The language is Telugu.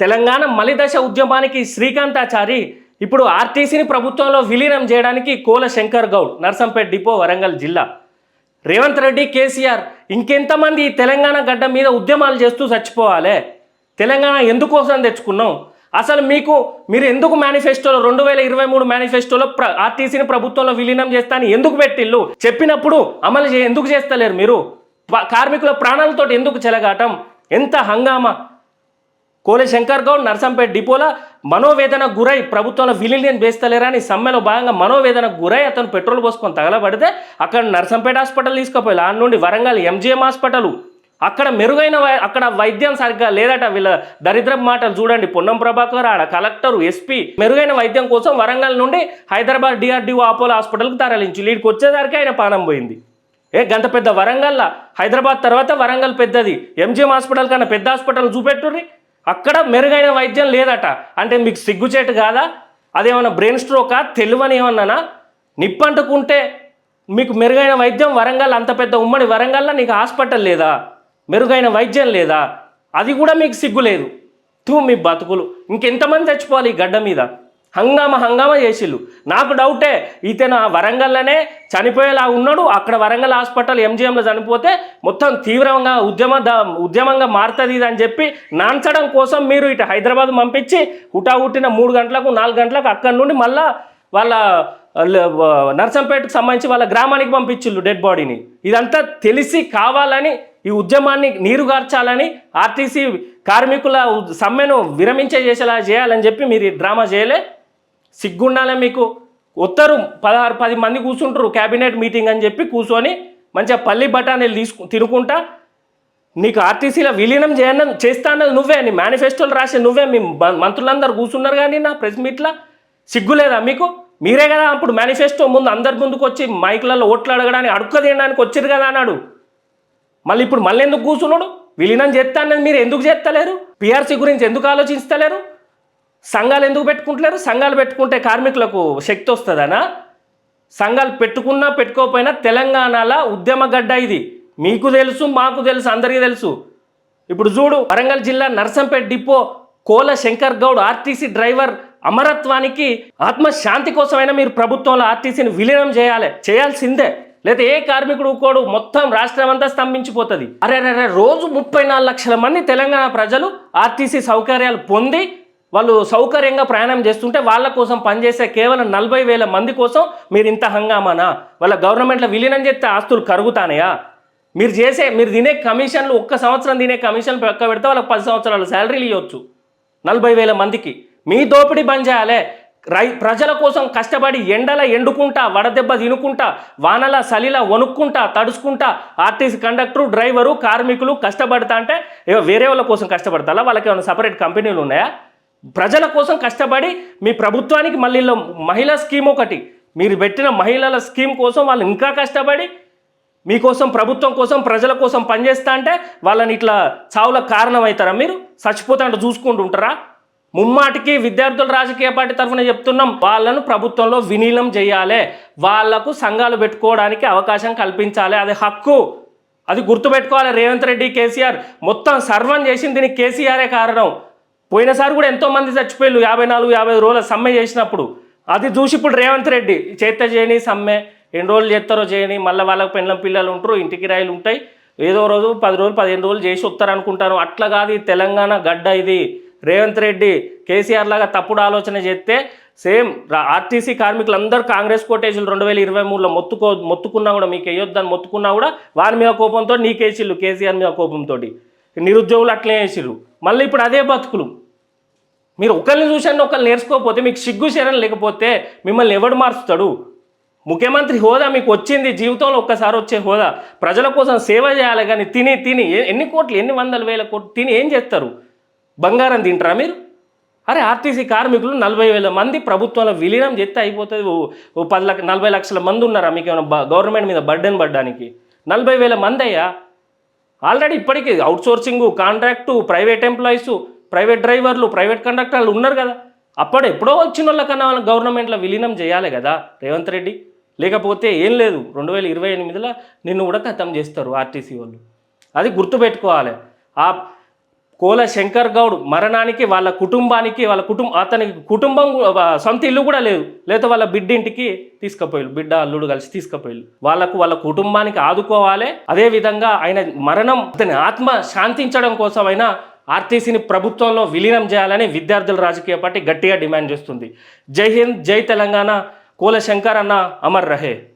తెలంగాణ మలిదశ ఉద్యమానికి శ్రీకాంతాచారి ఇప్పుడు ఆర్టీసీని ప్రభుత్వంలో విలీనం చేయడానికి కోల శంకర్ గౌడ్, నర్సంపేట్ డిపో, వరంగల్ జిల్లా. రేవంత్ రెడ్డి, కేసీఆర్ ఇంకెంతమంది ఈ తెలంగాణ గడ్డ మీద ఉద్యమాలు చేస్తూ చచ్చిపోవాలి? తెలంగాణ ఎందుకోసం తెచ్చుకున్నాం? అసలు మీరు ఎందుకు మేనిఫెస్టోలో 2023 మేనిఫెస్టోలో ఆర్టీసీని ప్రభుత్వంలో విలీనం చేస్తా అని ఎందుకు పెట్టిల్లు? చెప్పినప్పుడు అమలు ఎందుకు చేస్తలేరు? మీరు కార్మికుల ప్రాణాలతో ఎందుకు చెలగాటం? ఎంత హంగామా! కోల శంకర్ గౌడ్ నర్సంపేట్ డిపోల మనోవేదనకు గురై ప్రభుత్వంలో విలీనం చేస్తలేరని సమ్మెలో భాగంగా మనోవేదనకు గురై అతను పెట్రోల్ పోసుకొని తగలబడితే అక్కడ నర్సంపేట హాస్పిటల్ తీసుకుపోయి ఆ నుండి వరంగల్ ఎంజిఎం హాస్పిటల్, అక్కడ మెరుగైన అక్కడ వైద్యం సరిగ్గా లేదట. వీళ్ళ దరిద్రపు మాటలు చూడండి. పొన్నం ప్రభాకర్, ఆడ కలెక్టర్, ఎస్పీ మెరుగైన వైద్యం కోసం వరంగల్ నుండి హైదరాబాద్ డిఆర్డిఓ అపోలో హాస్పిటల్కి తరలించి వీడికి వచ్చేసరికి ఆయన పానం పోయింది. గంత పెద్ద వరంగల్, హైదరాబాద్ తర్వాత వరంగల్ పెద్దది, ఎంజిఎం హాస్పిటల్ కన్నా పెద్ద హాస్పిటల్ చూపెట్టుర్రి, అక్కడ మెరుగైన వైద్యం లేదట. అంటే మీకు సిగ్గుచేటు కాదా? అదేమన్నా బ్రెయిన్ స్ట్రోకా? తెలివని ఏమన్నానా? నిప్పంటుకుంటే మీకు మెరుగైన వైద్యం వరంగల్, అంత పెద్ద ఉమ్మడి వరంగల్లో నీకు హాస్పిటల్ లేదా? మెరుగైన వైద్యం లేదా? అది కూడా మీకు సిగ్గు లేదు. మీ బతుకులు ఇంకెంతమంది చచ్చిపోవాలి ఈ గడ్డ మీద? హంగామా చేసిళ్ళు. నాకు డౌటే, ఇతను వరంగల్లోనే చనిపోయేలా ఉన్నాడు. అక్కడ వరంగల్ హాస్పిటల్ ఎంజిఎంలో చనిపోతే మొత్తం తీవ్రంగా ఉద్యమంగా మారుతుంది ఇది అని చెప్పి నాంచడం కోసం మీరు ఇటు హైదరాబాద్ పంపించి హుటాహుట్టిన 3 గంటలకు 4 గంటలకు అక్కడి నుండి మళ్ళా వాళ్ళ నర్సంపేటకు సంబంధించి వాళ్ళ గ్రామానికి పంపించిళ్ళు డెడ్ బాడీని. ఇదంతా తెలిసి కావాలని ఈ ఉద్యమాన్ని నీరుగార్చాలని, ఆర్టీసీ కార్మికుల సమ్మెను చేసేలా చేయాలని చెప్పి మీరు డ్రామా చేయలే? సిగ్గుండాలే మీకు. వస్తారు 16-10 మంది కూర్చుంటారు క్యాబినెట్ మీటింగ్ అని చెప్పి కూర్చొని మంచిగా పల్లి బఠానీలు తినుకుంటా నీకు ఆర్టీసీలో విలీనం చేస్తా అన్నది నువ్వే, నీ మేనిఫెస్టోలు రాసి నువ్వే, మీ మంత్రులందరూ కూర్చున్నారు కానీ నా ప్రెస్ మీట్లో సిగ్గులేదా మీకు? మీరే కదా అప్పుడు మేనిఫెస్టో ముందు అందరి ముందుకు వచ్చి మైకులలో ఓట్లు అడగడానికి అడుక్క తీయడానికి వచ్చారు కదా అన్నాడు. ఇప్పుడు ఎందుకు కూర్చున్నాడు? విలీనం చేస్తా అన్నది మీరు ఎందుకు చేస్తలేరు? పిఆర్సీ గురించి ఎందుకు ఆలోచిస్తలేరు? సంఘాలు ఎందుకు పెట్టుకుంటలేరు? సంఘాలు పెట్టుకుంటే కార్మికులకు శక్తి వస్తుందనా? సంఘాలు పెట్టుకున్నా పెట్టుకోకపోయినా తెలంగాణలో ఉద్యమ గడ్డ ఇది. మీకు తెలుసు, మాకు తెలుసు, అందరికీ తెలుసు. ఇప్పుడు చూడు, వరంగల్ జిల్లా నర్సంపేట్ డిపో కోల శంకర్ గౌడ్ ఆర్టీసీ డ్రైవర్ అమరత్వానికి ఆత్మశాంతి కోసమైనా మీరు ప్రభుత్వంలో ఆర్టీసీని విలీనం చేయాల్సిందే. లేదా ఏ కార్మికుడు కోడు మొత్తం రాష్ట్రం అంతా స్తంభించిపోతుంది. అరే రోజు 34 లక్షల మంది తెలంగాణ ప్రజలు ఆర్టీసీ సౌకర్యాలు పొంది వాళ్ళు సౌకర్యంగా ప్రయాణం చేస్తుంటే వాళ్ళ కోసం పనిచేసే కేవలం 40,000 మంది కోసం మీరు ఇంత హంగామానా? వాళ్ళ గవర్నమెంట్లో విలీనం చేస్తే ఆస్తులు కరుగుతానయా? మీరు తినే కమిషన్లు, ఒక్క సంవత్సరం తినే కమిషన్లు పక్క పెడితే వాళ్ళకి 10 సంవత్సరాల శాలరీలు ఇవ్వచ్చు 40,000 మందికి. మీ దోపిడీ బంద్ చేయాలి. ప్రజల కోసం కష్టపడి ఎండల ఎండుకుంటా, వడదెబ్బ తినుకుంటా, వానల సలిలా వణుక్కుంటా, తడుచుకుంటా ఆర్టీసీ కండక్టరు, డ్రైవరు, కార్మికులు కష్టపడతా అంటే వేరే వాళ్ళ కోసం కష్టపడతారా? వాళ్ళకి ఏమైనా సపరేట్ కంపెనీలు ఉన్నాయా? ప్రజల కోసం కష్టపడి మీ ప్రభుత్వానికి మళ్ళీ మహిళా స్కీమ్ ఒకటి మీరు పెట్టిన మహిళల స్కీమ్ కోసం వాళ్ళు ఇంకా కష్టపడి మీకోసం, ప్రభుత్వం కోసం, ప్రజల కోసం పనిచేస్తా అంటే వాళ్ళని ఇట్లా చావులకు కారణం అవుతారా? మీరు చచ్చిపోతా అంటే చూసుకుంటూ ఉంటారా? ముమ్మాటికి విద్యార్థుల రాజకీయ పార్టీ తరఫున చెప్తున్నాం, వాళ్ళను ప్రభుత్వంలో విలీనం చేయాలి, వాళ్లకు సంఘాలు పెట్టుకోవడానికి అవకాశం కల్పించాలి, అది హక్కు. అది గుర్తుపెట్టుకోవాలి. రేవంత్ రెడ్డి, కేసీఆర్ మొత్తం సర్వం చేసింది దీనికి కేసీఆరే కారణం. పోయినసారి కూడా ఎంతోమంది చచ్చిపోయారు 54-50 రోజుల సమ్మె చేసినప్పుడు. అది చూసి ఇప్పుడు రేవంత్ రెడ్డి చేయని సమ్మె ఎన్ని రోజులు చేస్తారో చేయని, మళ్ళీ వాళ్ళకి పెళ్ళం పిల్లలు ఉంటారు, ఇంటికి రాయిలు ఉంటాయి, ఏదో రోజు 10 రోజులు 15 రోజులు చేసి వస్తారనుకుంటాను. అట్లా కాదు ఈ తెలంగాణ గడ్డ ఇది. రేవంత్ రెడ్డి, కేసీఆర్ లాగా తప్పుడు ఆలోచన చేస్తే సేమ్ ఆర్టీసీ కార్మికులందరూ కాంగ్రెస్ కోటేజీలు 2023లో మొత్తుకున్నా కూడా, మీకు వేయొద్దని మొత్తుకున్నా కూడా వారి మీద కోపంతో నీకేసిళ్ళు, కేసీఆర్ మీద కోపంతో నిరుద్యోగులు అట్లే వేసిర్రు. మళ్ళీ ఇప్పుడు అదే బతుకులు. మీరు ఒకరిని చూసాను ఒకరిని నేర్చుకోకపోతే, మీకు సిగ్గు శరం లేకపోతే మిమ్మల్ని ఎవడు మార్చుతాడు? ముఖ్యమంత్రి హోదా మీకు వచ్చింది, జీవితంలో ఒక్కసారి వచ్చే హోదా. ప్రజల కోసం సేవ చేయాలి కానీ తిని ఎన్ని కోట్లు, ఎన్ని వందల వేల కోట్లు తిని ఏం చేస్తారు? బంగారం తింటారా మీరు? అరే ఆర్టీసీ కార్మికులు 40,000 మంది ప్రభుత్వంలో విలీనం చేస్తే అయిపోతుంది. 40 లక్షల మంది ఉన్నారా మీకు ఏమైనా గవర్నమెంట్ మీద బర్డెన్ పడ్డానికి? 40,000 మంది అయ్యా. ఆల్రెడీ ఇప్పటికీ outsourcing, contract, private employees, private డ్రైవర్లు, ప్రైవేట్ కండక్టర్లు ఉన్నారు కదా. ఎప్పుడో వచ్చిన వాళ్ళకన్నా వాళ్ళ గవర్నమెంట్లో విలీనం చేయాలి కదా రేవంత్ రెడ్డి. లేకపోతే ఏం లేదు, 2028లో నిన్ను కూడా ఖతం చేస్తారు ఆర్టీసీ వాళ్ళు. అది గుర్తుపెట్టుకోవాలి. కోల శంకర్ గౌడ్ మరణానికి వాళ్ళ కుటుంబానికి అతనికి కుటుంబం సొంత ఇల్లు కూడా లేదు, లేదా వాళ్ళ బిడ్డ ఇంటికి తీసుకుపోయారు, బిడ్డ అల్లుడు కలిసి తీసుకుపోయారు. వాళ్ళ కుటుంబానికి ఆదుకోవాలి. అదేవిధంగా ఆయన మరణం అతని ఆత్మ శాంతించడం కోసమైనా ఆర్టీసీని ప్రభుత్వంలో విలీనం చేయాలని విద్యార్థుల రాజకీయ పార్టీ గట్టిగా డిమాండ్ చేస్తుంది. జై హింద్, జై తెలంగాణ. కోల శంకర్ అన్న అమర్ రహే.